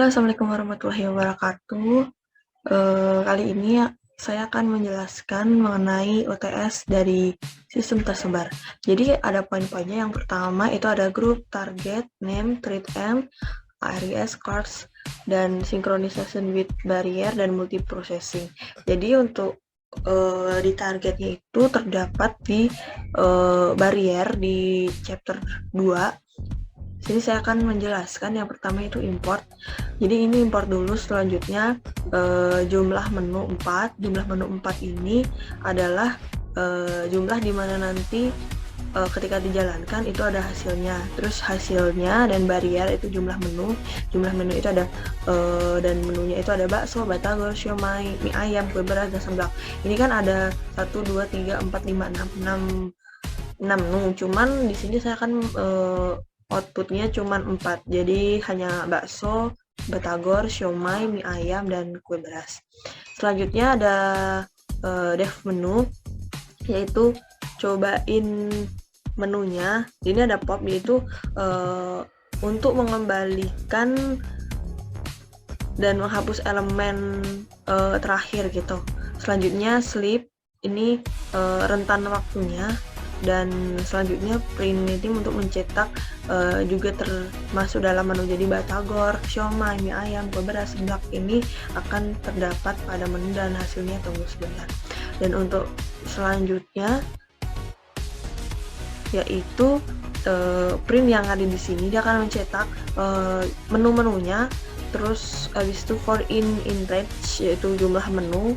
Assalamualaikum warahmatullahi wabarakatuh. Kali ini saya akan menjelaskan mengenai UTS dari sistem tersebar. Jadi ada poin-poinnya. Yang pertama itu ada grup, target, name, treat M, ARIS, cards, dan synchronization with barrier dan multiprocessing. Jadi untuk di targetnya itu terdapat di barrier di chapter 2. Jadi saya akan menjelaskan yang pertama itu import. Jadi ini import dulu, selanjutnya jumlah menu 4. Jumlah menu 4 ini adalah jumlah di mana nanti ketika dijalankan itu ada hasilnya. Terus hasilnya dan barrier itu jumlah menu. Jumlah menu itu ada dan menunya itu ada bakso, batagor, siomay, mie ayam, kue beras, dan seblak. Ini kan ada 1, 2, 3, 4, 5, 6 menu. Cuman di sini saya akan outputnya cuma 4, jadi hanya bakso, batagor, siomay, mie ayam, dan kue beras. Selanjutnya ada dev menu, yaitu cobain menunya. Ini ada pop, yaitu untuk mengembalikan dan menghapus elemen terakhir gitu. Selanjutnya sleep, ini rentan waktunya. Dan selanjutnya print meeting untuk mencetak juga termasuk dalam menu. Jadi batagor, siomay, mie ayam, kue beras, seblak ini akan terdapat pada menu dan hasilnya tunggu sebentar. Dan untuk selanjutnya yaitu print yang ada di sini, dia akan mencetak menu-menunya. Terus habis itu for in range, yaitu jumlah menu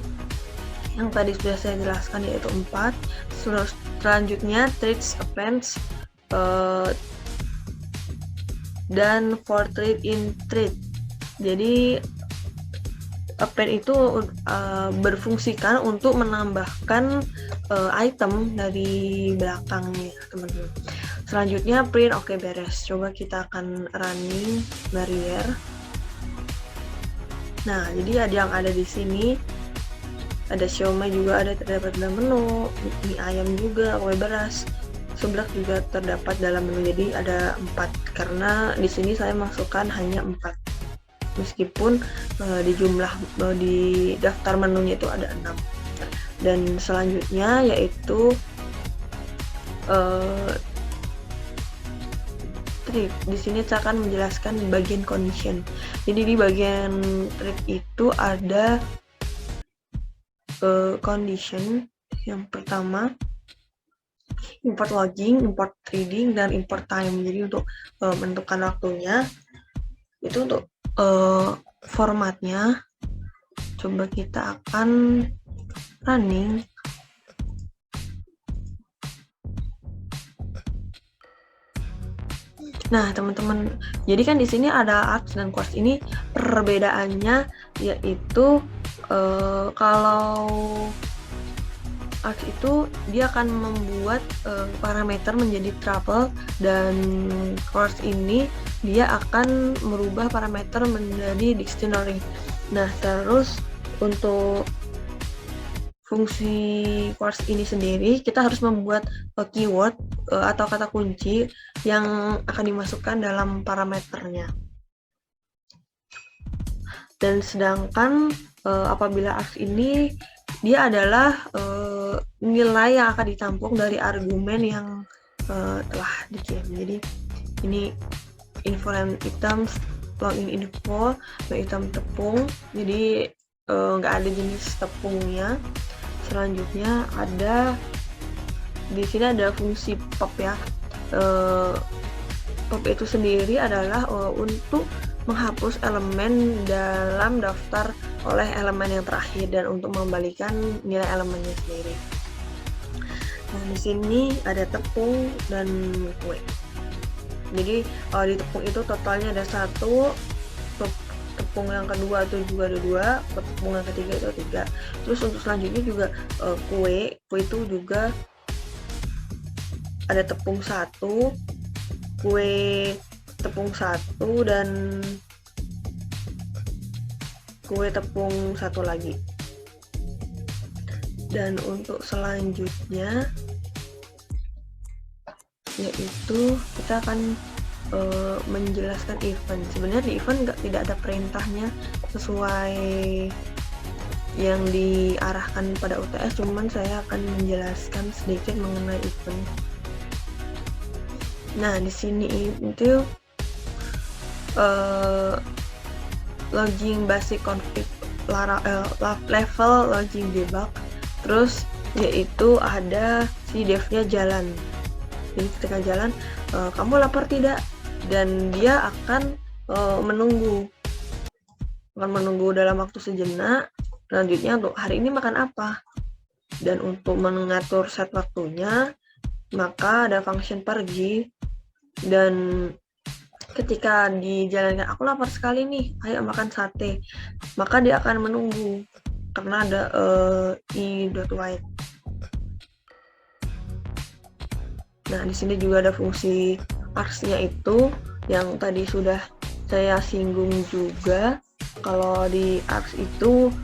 yang tadi sudah saya jelaskan, yaitu 4. Selanjutnya treats, appends, dan for treat in treat. Jadi append itu berfungsikan untuk menambahkan item dari belakangnya, teman-teman. Selanjutnya print, oke, beres. Coba kita akan running barrier. Nah, jadi ada yang ada di sini. Ada siomay juga ada terdapat dalam menu, mie ayam juga, kue beras, seblak juga terdapat dalam menu. Jadi ada 4 karena di sini saya masukkan hanya 4. Meskipun di daftar menunya itu ada 6. Dan selanjutnya yaitu treat. Di sini saya akan menjelaskan bagian condition. Jadi di bagian treat itu ada condition. Yang pertama import logging, import reading, dan import time. Jadi untuk menentukan waktunya itu untuk formatnya. Coba kita akan running. Nah, teman-teman, jadi kan di sini ada arcs dan quartz. Ini perbedaannya yaitu kalau arcs itu dia akan membuat parameter menjadi tuple, dan quartz ini dia akan merubah parameter menjadi dictionary. Nah, terus untuk fungsi quartz ini sendiri, kita harus membuat keyword atau kata kunci yang akan dimasukkan dalam parameternya. Dan sedangkan apabila arcs ini dia adalah nilai yang akan ditampung dari argumen yang telah dikirim. Jadi ini info and items, login info, item tepung. Jadi nggak ada jenis tepungnya. Selanjutnya ada di sini ada fungsi pop ya. Pop itu sendiri adalah untuk menghapus elemen dalam daftar oleh elemen yang terakhir dan untuk mengembalikan nilai elemennya sendiri. Nah, di sini ada tepung dan kue. Jadi di tepung itu totalnya ada 1, tepung yang kedua itu juga ada 2, tepung yang ketiga itu 3. Terus untuk selanjutnya juga kue itu juga ada tepung 1, kue tepung 1, dan kue tepung 1 lagi. Dan untuk selanjutnya yaitu kita akan menjelaskan event. Sebenarnya di event tidak ada perintahnya sesuai yang diarahkan pada UTS, cuman saya akan menjelaskan sedikit mengenai event. Nah, di sini itu logging basic config level logging debug, terus yaitu ada si devnya jalan. Jadi ketika jalan, kamu lapar tidak? Dan dia akan menunggu dalam waktu sejenak. Selanjutnya untuk hari ini makan apa? Dan untuk mengatur set waktunya, maka ada function pergi. Dan ketika dijalankan, aku lapar sekali nih, ayo makan sate, maka dia akan menunggu karena ada i.wait. Nah, di sini juga ada fungsi args-nya itu yang tadi sudah saya singgung juga. Kalau di args itu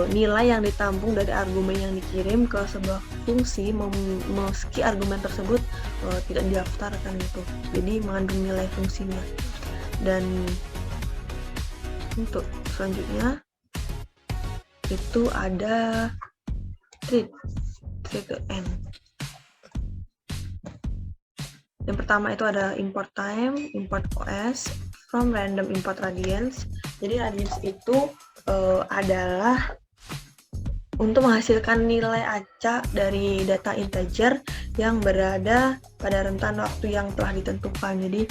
nilai yang ditampung dari argumen yang dikirim ke sebuah fungsi, meski argumen tersebut tidak didaftarkan gitu. Jadi mengandung nilai fungsinya. Dan untuk selanjutnya itu ada treat n. Yang pertama itu ada import time, import OS, from random import radians. Jadi radians itu adalah untuk menghasilkan nilai acak dari data integer yang berada pada rentan waktu yang telah ditentukan. Jadi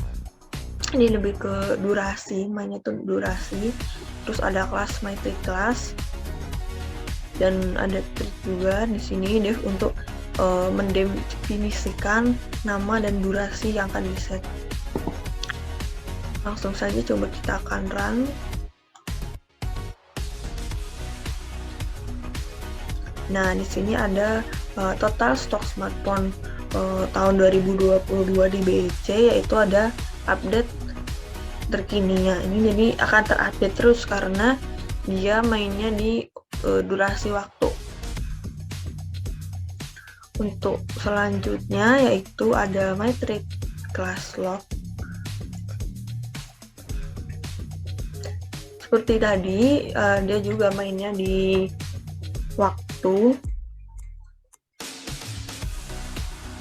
ini lebih ke durasi, mainnya tuh durasi. Terus ada kelas metric class dan ada treat juga di sini def untuk mendefinisikan nama dan durasi yang akan diset. Langsung saja coba kita akan run. Nah, di sini ada total stok smartphone tahun 2022 di BEC, yaitu ada update terkininya. Ini jadi akan terupdate terus karena dia mainnya di durasi waktu. Untuk selanjutnya yaitu ada metric class log. Seperti tadi, dia juga mainnya di waktu.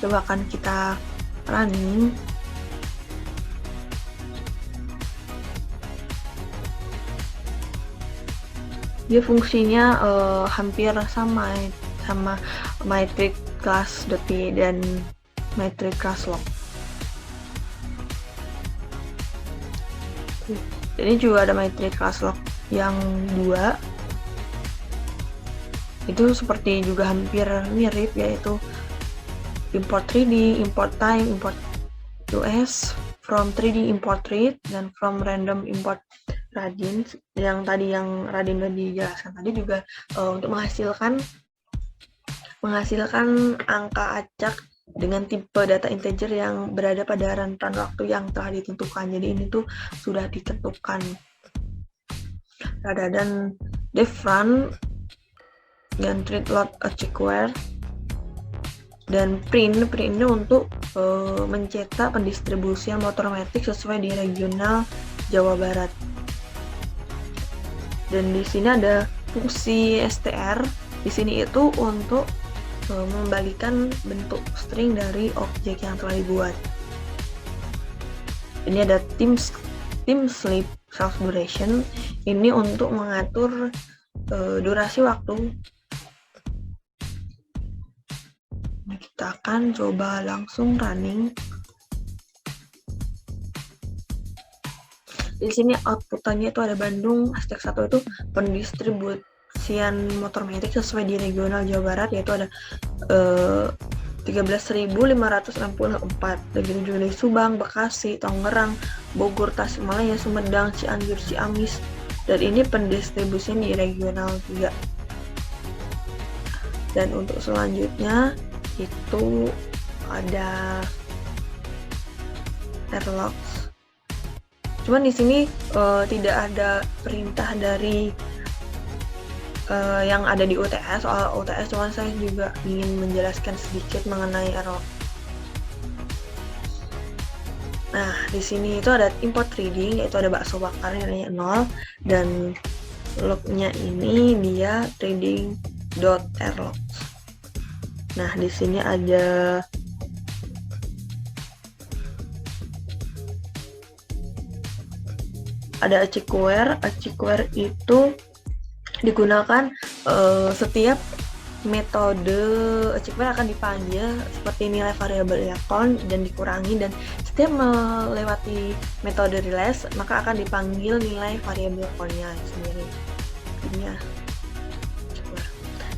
Coba akan kita running. Dia fungsinya hampir sama metric class .p dan metric class log. Ini juga ada metric class log yang 2. Itu seperti juga hampir mirip, yaitu import 3D, import time, import US, from 3D import read, dan from random import radians. Yang tadi yang Radin udah dijelaskan tadi juga untuk menghasilkan angka acak dengan tipe data integer yang berada pada rentan waktu yang telah ditentukan. Jadi ini tuh sudah ditentukan. Dan def run dan treat load checkWhere dan print ini untuk mencetak pendistribusian motor metric sesuai di regional Jawa Barat. Dan di sini ada fungsi str. Di sini itu untuk mengembalikan bentuk string dari objek yang telah dibuat. Ini ada team sleep self duration. Ini untuk mengatur durasi waktu. Nah, kita akan coba langsung running. Di sini output-nya itu ada Bandung hashtag 1 itu pendistribusian motor metrik sesuai di regional Jawa Barat, yaitu ada 13.564. Begitu juga dari Subang, Bekasi, Tangerang, Bogor, Tasikmalaya, Sumedang, Cianjur, Ciamis. Dan ini pendistribusian di regional juga. Dan untuk selanjutnya itu ada erlogs. Cuman di sini tidak ada perintah dari yang ada di UTS. Soal UTS, cuman saya juga ingin menjelaskan sedikit mengenai erlog. Nah, di sini itu ada import trading, yaitu ada bakso bakar nilainya 0, dan lognya ini dia trading.erlog. Nah, di sini ada achieveware. Achieveware itu digunakan setiap metode achievement akan dipanggil seperti nilai variabel account dan dikurangi, dan setiap melewati metode release maka akan dipanggil nilai variabel account-nya sendiri. Ini ya.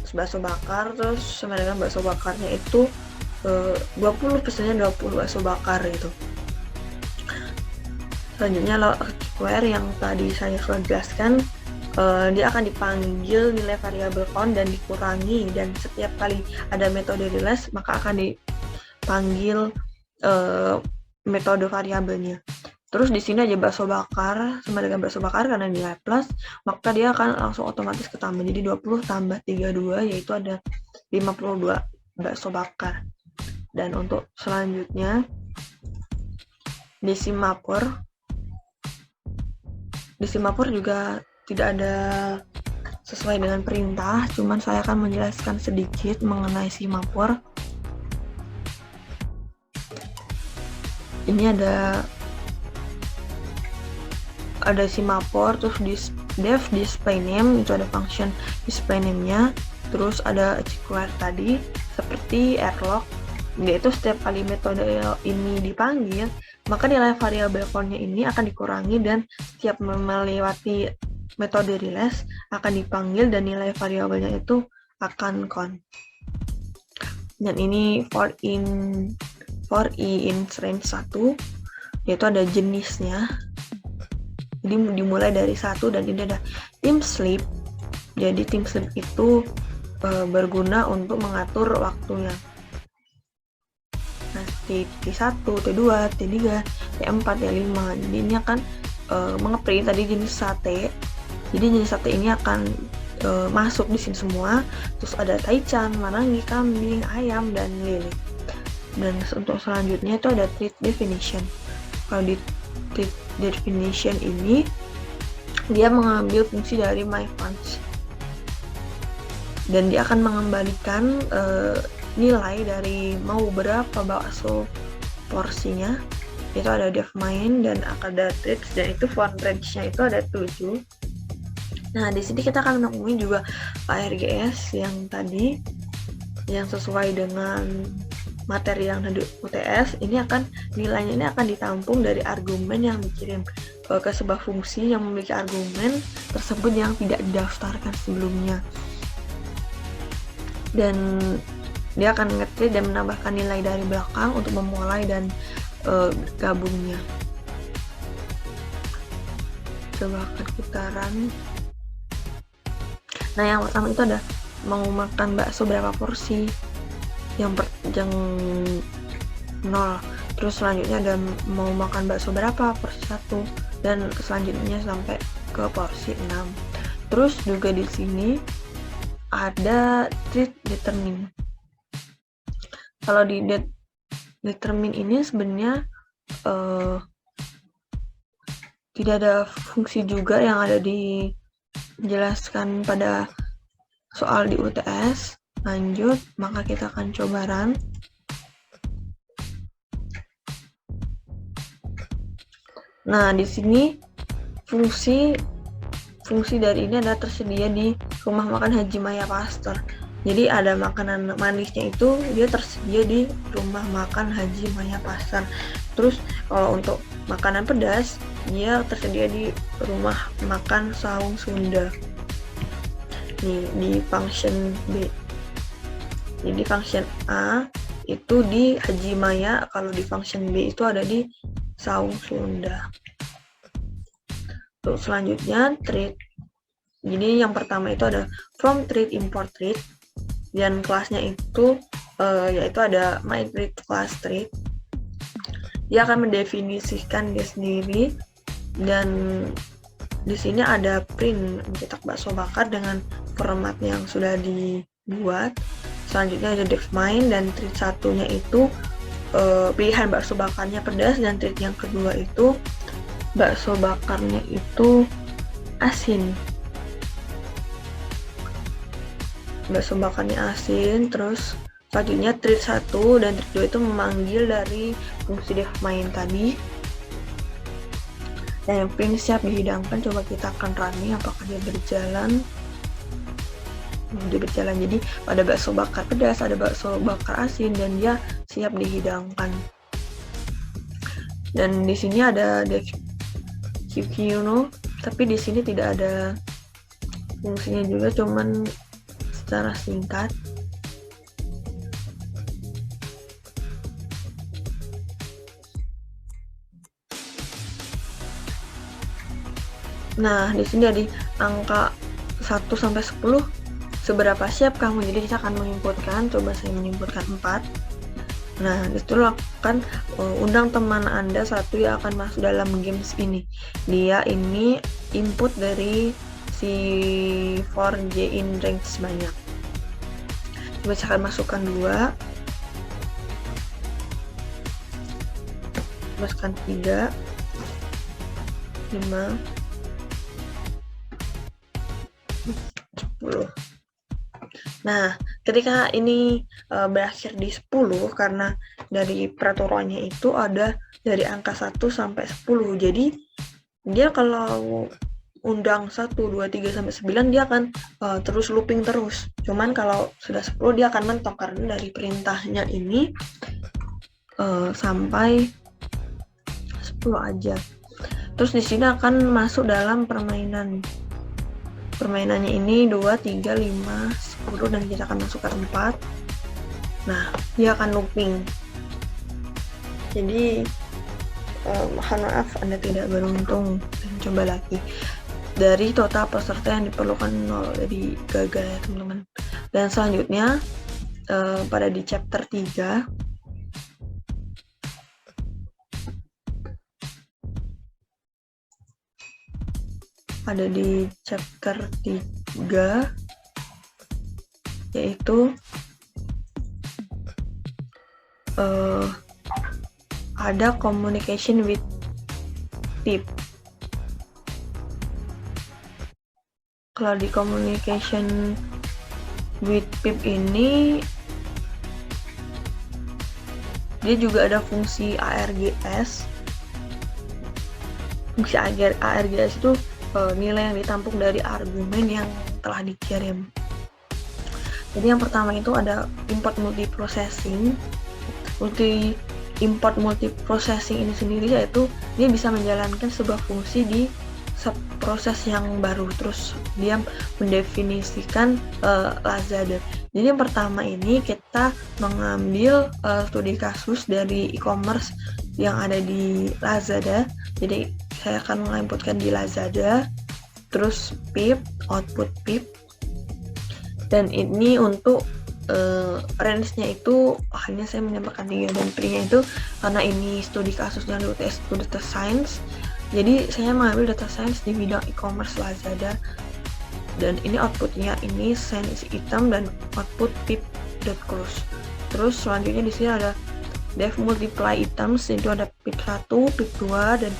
Terus bakso bakar, terus sama dengan bakso bakarnya itu 20 pesannya 20 bakso bakar gitu. Selanjutnya logware yang tadi saya sudah jelaskan, dia akan dipanggil nilai variabel count dan dikurangi, dan setiap kali ada metode release maka akan dipanggil metode variabelnya. Terus di sini aja bakso bakar sama dengan bakso bakar karena nilai plus, maka dia akan langsung otomatis ketambah. Jadi 20 tambah 32 yaitu ada 52 bakso bakar. Dan untuk selanjutnya di Simapur juga tidak ada sesuai dengan perintah, cuman saya akan menjelaskan sedikit mengenai Simapur. Ini ada Simapur, terus def display name, itu ada function display name-nya, terus ada achieveware tadi seperti erlog, yaitu setiap kali metode ini dipanggil maka nilai variabel count-nya ini akan dikurangi, dan setiap melewati metode release akan dipanggil dan nilai variabelnya itu akan count. Dan ini for i in range 1, yaitu ada jenisnya. Jadi dimulai dari 1, dan ini ada time sleep. Jadi time sleep itu berguna untuk mengatur waktunya. Nah, T1, T2, T3, T4, T5. Jadi ini akan mengeprint tadi jenis sate. Jadi jenis sate ini akan masuk di sini semua. Terus ada taichan, marangi, kambing, ayam, dan lele. Dan untuk selanjutnya itu ada treat definition. Kalau di treat definition ini dia mengambil fungsi dari my funds, dan dia akan mengembalikan nilai dari mau berapa bakso porsinya. Itu ada def main dan ada tricks, dan itu font range-nya itu ada 7. Nah, di sini kita akan menemui juga ARGS yang tadi yang sesuai dengan materi yang ada UTS. Ini akan nilainya ini akan ditampung dari argumen yang dikirim ke sebuah fungsi yang memiliki argumen tersebut yang tidak didaftarkan sebelumnya, dan dia akan nge-treat dan menambahkan nilai dari belakang untuk memulai dan gabungnya. Coba putaran. Nah, yang pertama itu ada mau makan bakso berapa porsi, yang 0. Terus selanjutnya ada mau makan bakso berapa porsi 1, dan selanjutnya sampai ke porsi 6. Terus juga di sini ada treat determine. Kalau di determine ini sebenarnya tidak ada fungsi juga yang ada dijelaskan pada soal di UTS. Lanjut, maka kita akan coba run. Nah, di sini fungsi dari ini adalah tersedia di rumah makan Haji Maya Pastor. Jadi ada makanan manisnya itu dia tersedia di rumah makan Haji Maya Pastor. Terus kalau untuk makanan pedas dia tersedia di rumah makan Saung Sunda. Nih di function B. Jadi function A itu di Haji Maya, kalau di function B itu ada di Saung Sunda. Terus selanjutnya treat. Jadi yang pertama itu ada from treat import treat, dan kelasnya itu yaitu ada my treat class treat. Dia akan mendefinisikan dia sendiri, dan di sini ada print mencetak bakso bakar dengan format yang sudah dibuat. Selanjutnya ada def main, dan treat satunya itu pilihan bakso bakarnya pedas, dan trik yang kedua itu bakso bakarnya itu asin. Bakso bakarnya asin. Terus selanjutnya trik 1 dan trik 2 itu memanggil dari fungsi def main tadi. Dan yang print siap dihidangkan, coba kita akan running apakah dia berjalan. Dia berjalan. Jadi ada bakso bakar pedas, ada bakso bakar asin, dan dia siap dihidangkan. Dan di sini ada def QQ, tapi di sini tidak ada fungsinya juga, cuman secara singkat. Nah, di sini ada angka 1 sampai 10, seberapa siap kamu? Jadi kita akan menginputkan, coba saya menginputkan 4. Nah, disitu akan undang teman Anda satu yang akan masuk dalam games ini. Dia ini input dari si 4J in range banyak. Coba saya akan masukkan 2, masukkan 3, 5, 10. Nah, ketika ini berakhir di 10, karena dari peraturannya itu ada dari angka 1 sampai 10. Jadi dia kalau undang 1, 2, 3 sampai 9 dia akan terus looping terus. Cuman kalau sudah 10 dia akan mentok karena dari perintahnya ini sampai 10 aja. Terus di sini akan masuk dalam permainan. Permainannya ini 2, 3, 5, 10, dan kita akan masukkan 4. Nah, dia akan looping. Jadi mohon maaf Anda tidak beruntung, dan coba lagi. Dari total peserta yang diperlukan 0, jadi gagal ya teman-teman. Dan selanjutnya pada di chapter 3 ada di chapter 3 yaitu ada communication with pip. Kalau di communication with pip ini dia juga ada fungsi ARGS. Fungsi ARGS itu nilai yang ditampung dari argumen yang telah dikirim. Jadi yang pertama itu ada import multiprocessing. Import multiprocessing ini sendiri yaitu dia bisa menjalankan sebuah fungsi di subproses yang baru. Terus dia mendefinisikan Lazada. Jadi yang pertama ini kita mengambil studi kasus dari e-commerce yang ada di Lazada. Jadi saya akan menginputkan di Lazada, terus pip, output pip, dan ini untuk range-nya itu hanya saya menambahkan 3, dan print-nya itu karena ini studi kasusnya dari UTS itu data science, jadi saya mengambil data science di bidang e-commerce Lazada, dan ini outputnya ini send item dan output pip.close. Terus selanjutnya di sini ada def multiply items, itu ada pip 1, pip 2, dan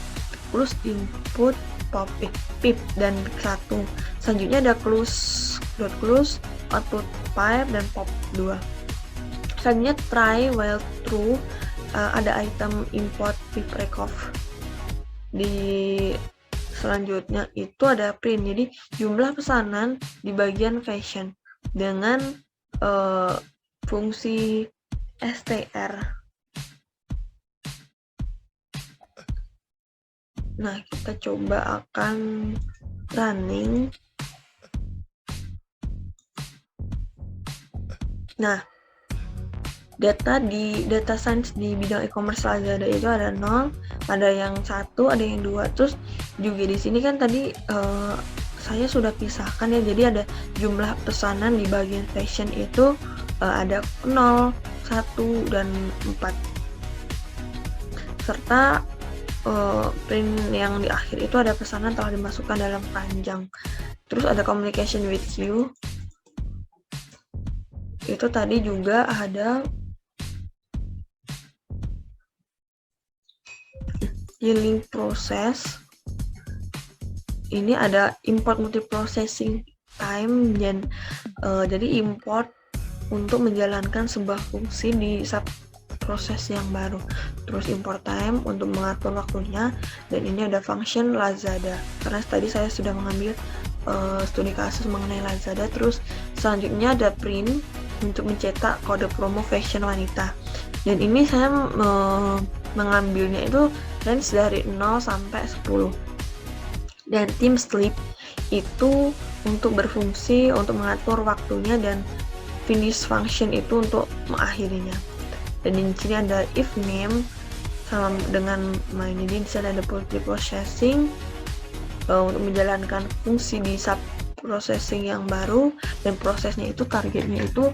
plus input pop pip dan pip 1. Selanjutnya ada close output pipe dan pop 2. Selanjutnya try while true, ada item import pip recov. Di selanjutnya itu ada print, jadi jumlah pesanan di bagian fashion dengan fungsi str. Nah, kita coba akan running. Nah, data science di bidang e-commerce Lazada itu ada 0, ada yang 1, ada yang 2. Terus juga di sini kan tadi saya sudah pisahkan ya, jadi ada jumlah pesanan di bagian fashion itu ada 0, 1, dan 4. Serta print yang di akhir itu ada pesanan telah dimasukkan dalam keranjang. Terus ada communication with you. Itu tadi juga ada healing process ini ada import multiprocessing time, dan jadi import untuk menjalankan sebuah fungsi di proses yang baru. Terus import time untuk mengatur waktunya, dan ini ada function Lazada karena tadi saya sudah mengambil studi kasus mengenai Lazada. Terus selanjutnya ada print untuk mencetak kode promo fashion wanita, dan ini saya mengambilnya itu range dari 0 sampai 10. Dan tim sleep itu untuk berfungsi untuk mengatur waktunya, dan finish function itu untuk mengakhirinya. Dan di sini ada if name sama dengan main, jadi di sini ada processing untuk menjalankan fungsi di sub processing yang baru, dan prosesnya itu targetnya itu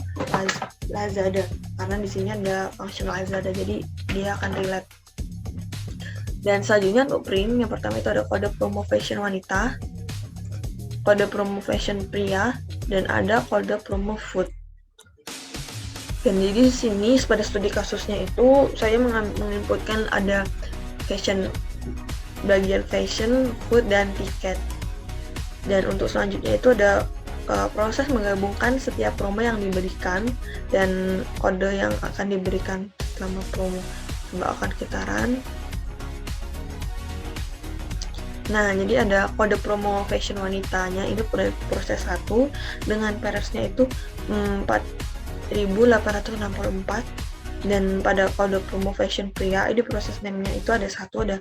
Lazada karena di sini ada function Lazada, jadi dia akan relate. Dan selanjutnya untuk print, yang pertama itu ada kode promo fashion wanita, kode promo fashion pria, dan ada kode promo food. Dan jadi di sini pada studi kasusnya itu saya menginputkan ada fashion, bagian fashion, food, dan tiket. Dan untuk selanjutnya itu ada proses menggabungkan setiap promo yang diberikan dan kode yang akan diberikan selama promo. Coba akan kita run. Nah, jadi ada kode promo fashion wanitanya itu proses 1 dengan peresnya itu 4.864, dan pada kode promo fashion pria ini proses name-nya itu ada 1, ada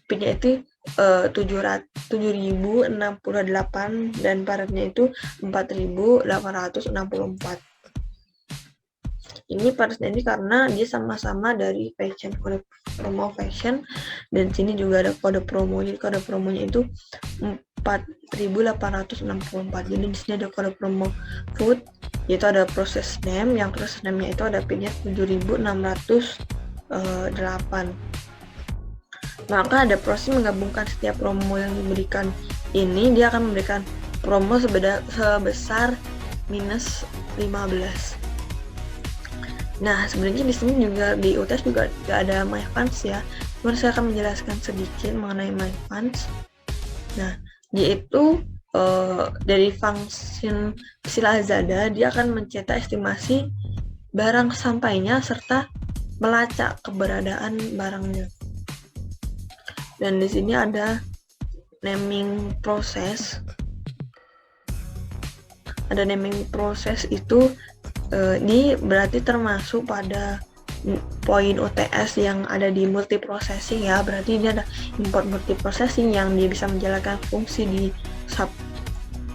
PIN-nya itu 7.068, dan paretnya itu 4.864. Ini paresnya ini karena dia sama-sama dari fashion, kode promo fashion, dan sini juga ada kode promo. Jadi kode promonya itu 4.864. Jadi di sini ada kode promo food, yaitu ada proses name, yang proses name-nya itu ada PIN-nya 7.608. Maka ada proses menggabungkan setiap promo yang diberikan ini, dia akan memberikan promo sebesar minus 15. Nah, sebenarnya di sini juga di UTS juga ada My Funds ya. Cuman saya akan menjelaskan sedikit mengenai My Funds. Nah, yaitu dari function si Lazada, dia akan mencetak estimasi barang sampainya serta melacak keberadaan barangnya. Dan di sini ada naming process. Ada naming process itu ini berarti termasuk pada poin UTS yang ada di multiprocessing ya. Berarti ini ada import multiprocessing yang dia bisa menjalankan fungsi di sub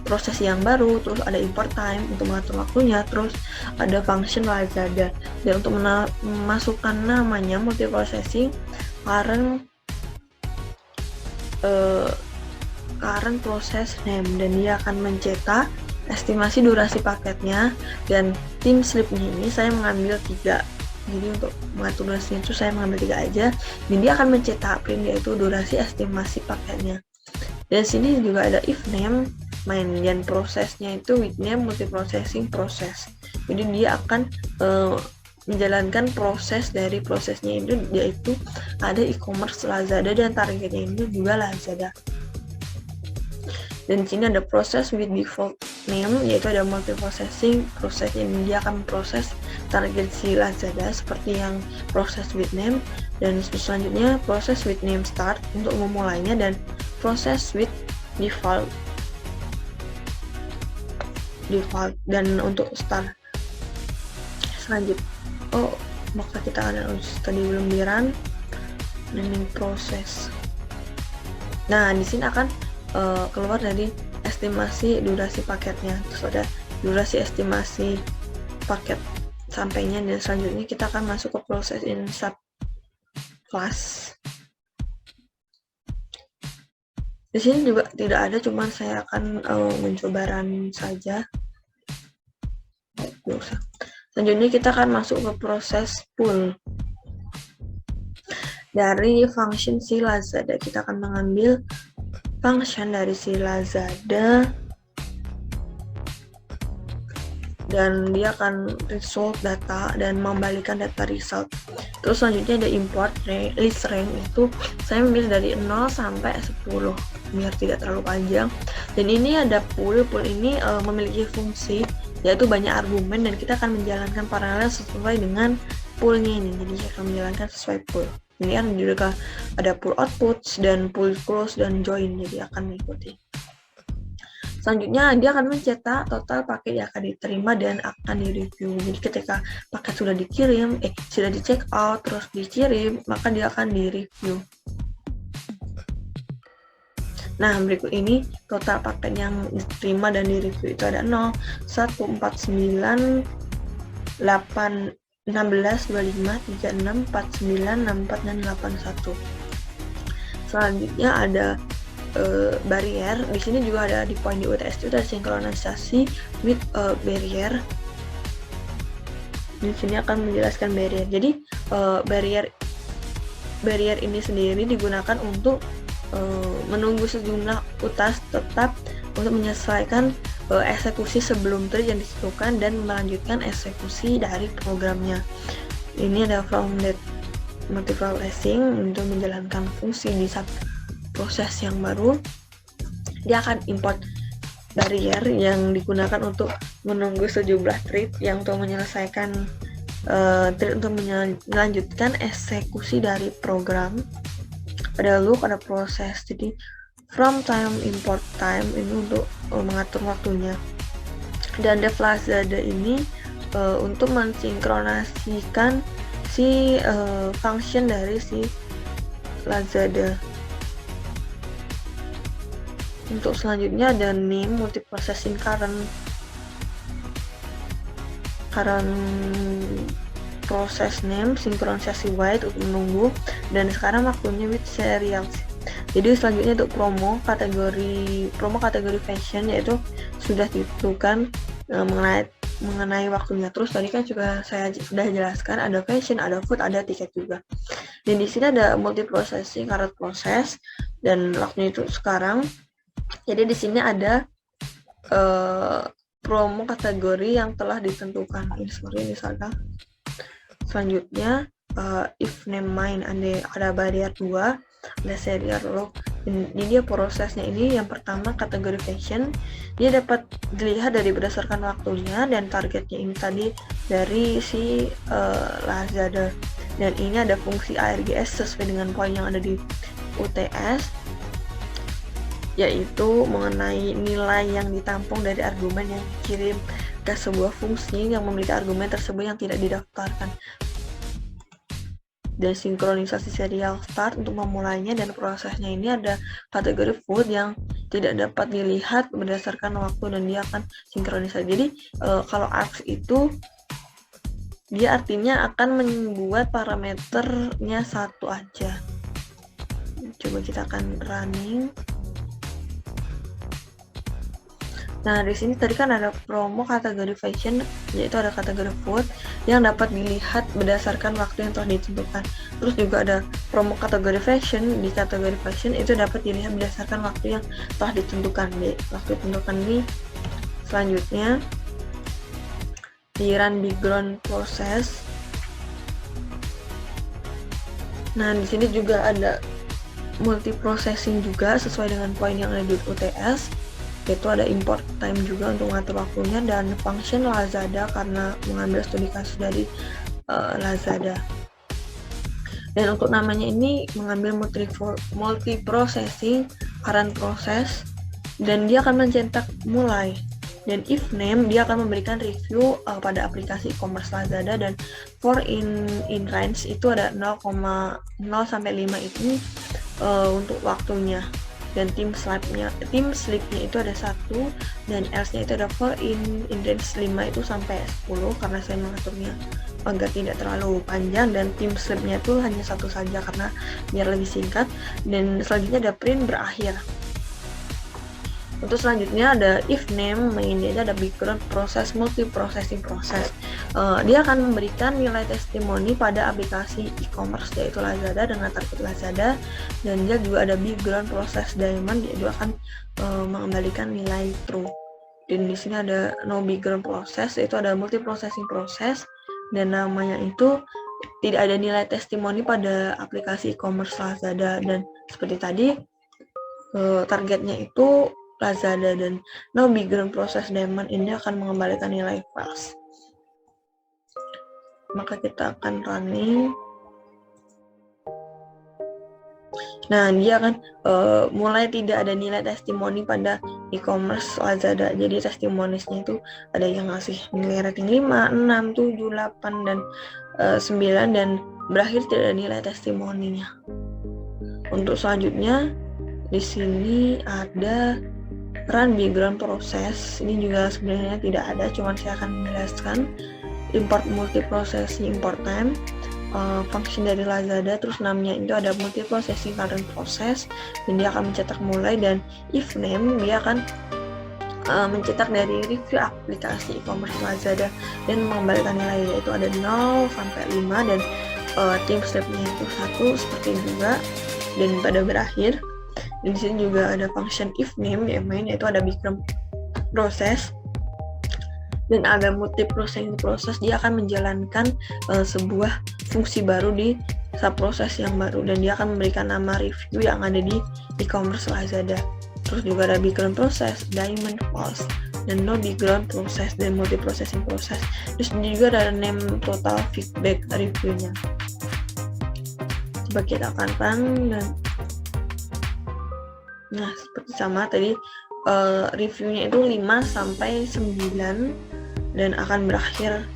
proses yang baru. Terus ada import time untuk mengatur waktunya, terus ada function Lazada, dan untuk memasukkan namanya multiprocessing current process name, dan dia akan mencetak estimasi durasi paketnya. Dan tim sleep-nya ini saya mengambil 3, jadi untuk mengatur durasi itu saya mengambil 3 aja, dan dia akan mencetak print, yaitu durasi estimasi paketnya. Dan sini juga ada if name main, dan prosesnya itu with name multiprocessing process, jadi dia akan menjalankan proses dari prosesnya itu, yaitu ada e-commerce Lazada, dan targetnya ini juga Lazada. Dan di sini ada proses with default name, yaitu ada multiprocessing proses, yang dia akan proses target si Lazada seperti yang proses with name. Dan selanjutnya proses with name start untuk memulainya, dan proses with default dan untuk start selanjutnya. Maka kita analis tadi belum di run naming proses. Nah, di sini akan keluar dari estimasi durasi paketnya, terus ada durasi estimasi paket sampainya, dan selanjutnya kita akan masuk ke proses in sub class. Di sini juga tidak ada, cuman saya akan mencoba run saja. Selanjutnya kita akan masuk ke proses pull. Dari function si Lazada, kita akan mengambil function dari si Lazada dan dia akan result data dan membalikan data result. Terus selanjutnya ada import list rank, itu saya memilih dari 0 sampai 10 biar tidak terlalu panjang. Dan ini ada pool ini memiliki fungsi yaitu banyak argumen dan kita akan menjalankan paralel sesuai dengan poolnya ini. Jadi kita akan menjalankan sesuai pool. Ini kan juga ada pool outputs dan pool close dan join, jadi akan mengikuti. Selanjutnya dia akan mencetak total paket yang akan diterima dan akan direview. Jadi ketika paket sudah dikirim, sudah di check out terus dikirim, maka dia akan direview. Nah, berikut ini total paket yang diterima dan direview itu ada 0, 1, 4, 9, 8, 16, 25, 36, 49, 64, dan 81. Selanjutnya ada barrier. Di sini juga ada di poin di UTS itu ada sinkronisasi with barrier. Di sini akan menjelaskan barrier. Jadi barrier ini sendiri digunakan untuk menunggu sejumlah utas tetap untuk menyesuaikan eksekusi sebelum trade yang ditentukan dan melanjutkan eksekusi dari programnya. Ini ada from that multiprocessing untuk menjalankan fungsi di satu proses yang baru. Dia akan import barrier yang digunakan untuk menunggu sejumlah trade yang untuk menyelesaikan trade untuk melanjutkan eksekusi dari program. Ada loop, ada proses. Jadi from time, import time ini untuk mengatur waktunya. Dan dev Lazada ini untuk mensinkronasikan si function dari si Lazada. Untuk selanjutnya ada name multiprocessing current process name, sinkronisasi wait untuk menunggu, dan sekarang waktunya with serials. Jadi selanjutnya untuk promo kategori fashion, yaitu sudah ditentukan mengenai waktunya. Terus tadi kan juga saya sudah jelaskan ada fashion, ada food, ada tiket juga. Dan di sini ada multiprocessing current process dan waktunya itu sekarang. Jadi di sini ada promo kategori yang telah ditentukan. Ini seperti ini saja. Selanjutnya if name mine ada barrier 2, ada serial log. Ini dia prosesnya ini. Yang pertama kategori fashion, dia dapat dilihat dari berdasarkan waktunya dan targetnya ini tadi dari si Lazada. Dan ini ada fungsi ARGS sesuai dengan poin yang ada di UTS, yaitu mengenai nilai yang ditampung dari argumen yang dikirim ke sebuah fungsi yang memiliki argumen tersebut yang tidak didaftarkan. Dan sinkronisasi serial start untuk memulainya, dan prosesnya ini ada kategori food yang tidak dapat dilihat berdasarkan waktu dan dia akan sinkronisasi. Jadi kalau args itu dia artinya akan membuat parameternya satu aja. Coba kita akan running. Nah, di sini tadi kan ada promo kategori fashion, yaitu ada kategori food yang dapat dilihat berdasarkan waktu yang telah ditentukan. Terus juga ada promo kategori fashion, di kategori fashion itu dapat dilihat berdasarkan waktu yang telah ditentukan. Di waktu ditentukan ini selanjutnya di run background process. Nah, di sini juga ada multiprocessing juga sesuai dengan poin yang ada di UTS. Yaitu ada import time juga untuk mengatur waktunya, dan function Lazada karena mengambil studi kasus dari Lazada. Dan untuk namanya ini mengambil multiprocessing current process, dan dia akan mencetak mulai. Dan if name dia akan memberikan review pada aplikasi e-commerce Lazada, dan for in range itu ada 0,0 sampai 5 itu untuk waktunya. Dan tim slipnya itu ada 1, dan else-nya itu ada for in range 5 itu sampai 10 karena saya mengaturnya agar tidak terlalu panjang, dan tim slipnya itu hanya 1 saja karena biar lebih singkat. Dan selanjutnya ada print berakhir. Untuk selanjutnya ada if name main, dia ada background process multiprocessing process. Dia akan memberikan nilai testimoni pada aplikasi e-commerce yaitu Lazada dengan target Lazada, dan dia juga ada background process diamond, dia juga akan mengembalikan nilai true. Dan di sini ada no background process, itu ada multi processing proses, dan namanya itu tidak ada nilai testimoni pada aplikasi e-commerce Lazada. Dan seperti tadi targetnya itu Lazada, dan no background process daemon ini akan mengembalikan nilai false. Maka kita akan running. Nah, dia akan mulai tidak ada nilai testimoni pada e-commerce Lazada. Jadi testimonisnya itu ada yang ngasih nilai rating 5, 6, 7, 8, dan 9, dan berakhir tidak ada nilai testimoninya. Untuk selanjutnya di sini ada run background process. Ini juga sebenarnya tidak ada, cuma saya akan menjelaskan. Import multiprocessing import time, function dari Lazada, terus namanya itu ada multiprocessing current process, dan dia akan mencetak mulai, dan if name dia akan mencetak dari review aplikasi e-commerce Lazada dan mengembalikan nilai, yaitu ada 0 sampai 5, dan tim stepnya itu 1 seperti juga, dan pada berakhir. Dan di sini juga ada function if name yang main, yaitu ada background process dan ada multiprocessing proses. Dia akan menjalankan sebuah fungsi baru di subproses yang baru, dan dia akan memberikan nama review yang ada di e-commerce Lazada. Terus juga ada background process, diamond false, dan no background process, dan multiprocessing proses. Terus juga ada name total feedback reviewnya. Coba kita akan run, dan nah seperti sama tadi, reviewnya itu 5 sampai 9 dan akan berakhir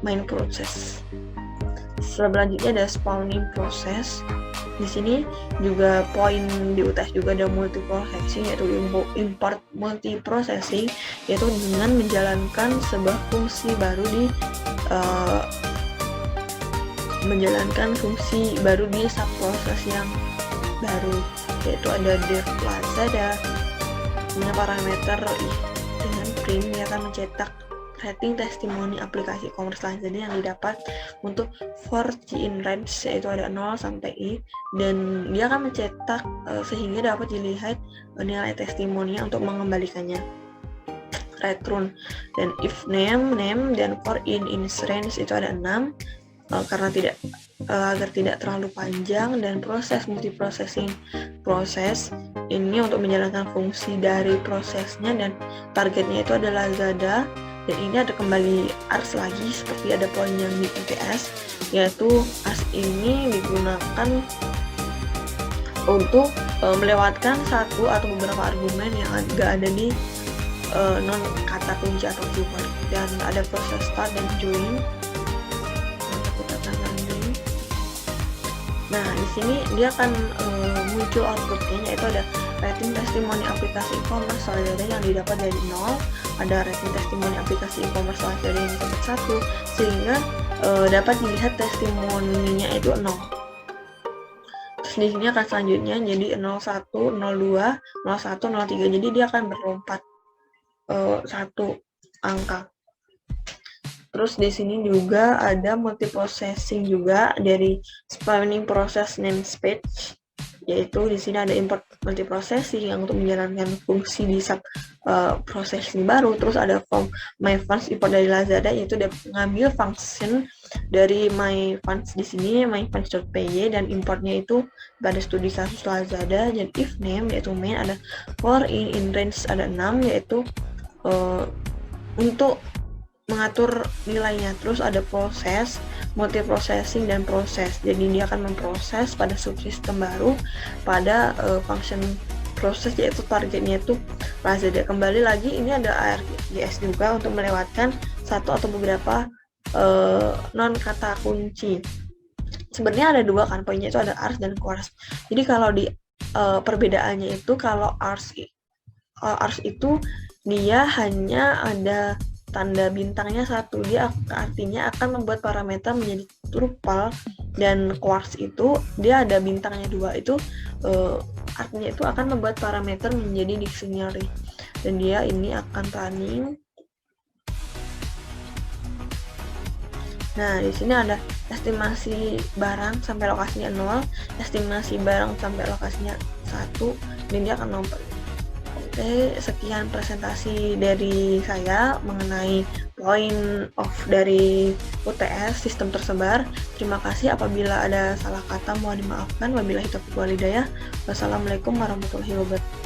main proses. Selanjutnya ada spawning proses. Di sini juga poin di UTS juga ada multiprocessing, yaitu import multiprocessing, yaitu dengan menjalankan sebuah fungsi baru di subproses yang baru, yaitu ada div Lazada punya parameter dengan print. Dia akan mencetak rating testimoni aplikasi e-commerce Lazada yang didapat untuk for key in range, yaitu ada 0 sampai I, dan dia akan mencetak sehingga dapat dilihat nilai testimoninya untuk mengembalikannya. Return dan if name, dan for in range itu ada 6 karena agar tidak terlalu panjang, dan proses multiprocessing proses ini untuk menjalankan fungsi dari prosesnya, dan targetnya itu adalah Lazada. Dan ini ada kembali ARS lagi seperti ada poin yang di UTS, yaitu ARS ini digunakan untuk melewatkan satu atau beberapa argumen yang gak ada di non kata kunci atau keyword. Dan ada proses start dan join. Nah, di sini dia akan muncul outputnya, yaitu ada rating testimoni aplikasi e-commerce Lazada yang didapat dari 0, ada rating testimoni aplikasi e-commerce Lazada yang didapat 1, sehingga dapat dilihat testimoninya itu 0. Terus di sini akan selanjutnya jadi 01, 02, 01, 03. Jadi dia akan berlompat satu angka. Terus di sini juga ada multiprocessing juga dari spawning process namespace, yaitu di sini ada import multiprocessing yang untuk menjalankan fungsi di sub processing baru. Terus ada form my funds import dari Lazada, yaitu dia mengambil function dari my funds di sini myfunds.py, dan importnya itu pada studi kasus Lazada. Dan if name yaitu main, ada for in range ada 6, yaitu untuk mengatur nilainya. Terus ada proses, multiprocessing, dan proses. Jadi dia akan memproses pada subsistem baru pada function proses, yaitu targetnya itu Lazada. Kembali lagi ini ada ARGS juga untuk melewatkan satu atau beberapa non kata kunci. Sebenarnya ada dua kan poinnya, itu ada ARS dan QARS. Jadi kalau di perbedaannya itu, kalau ARS itu dia hanya ada tanda bintangnya 1, dia artinya akan membuat parameter menjadi tuple, dan quartz itu dia ada bintangnya 2, itu artinya itu akan membuat parameter menjadi dictionary, dan dia ini akan running. Nah, di sini ada estimasi barang sampai lokasinya 0, estimasi barang sampai lokasinya 1, dan dia akan lompat. Oke, sekian presentasi dari saya mengenai point of dari UTS sistem tersebar. Terima kasih, apabila ada salah kata mohon dimaafkan. Wabillahi taufiq walhidayah. Wassalamualaikum warahmatullahi wabarakatuh.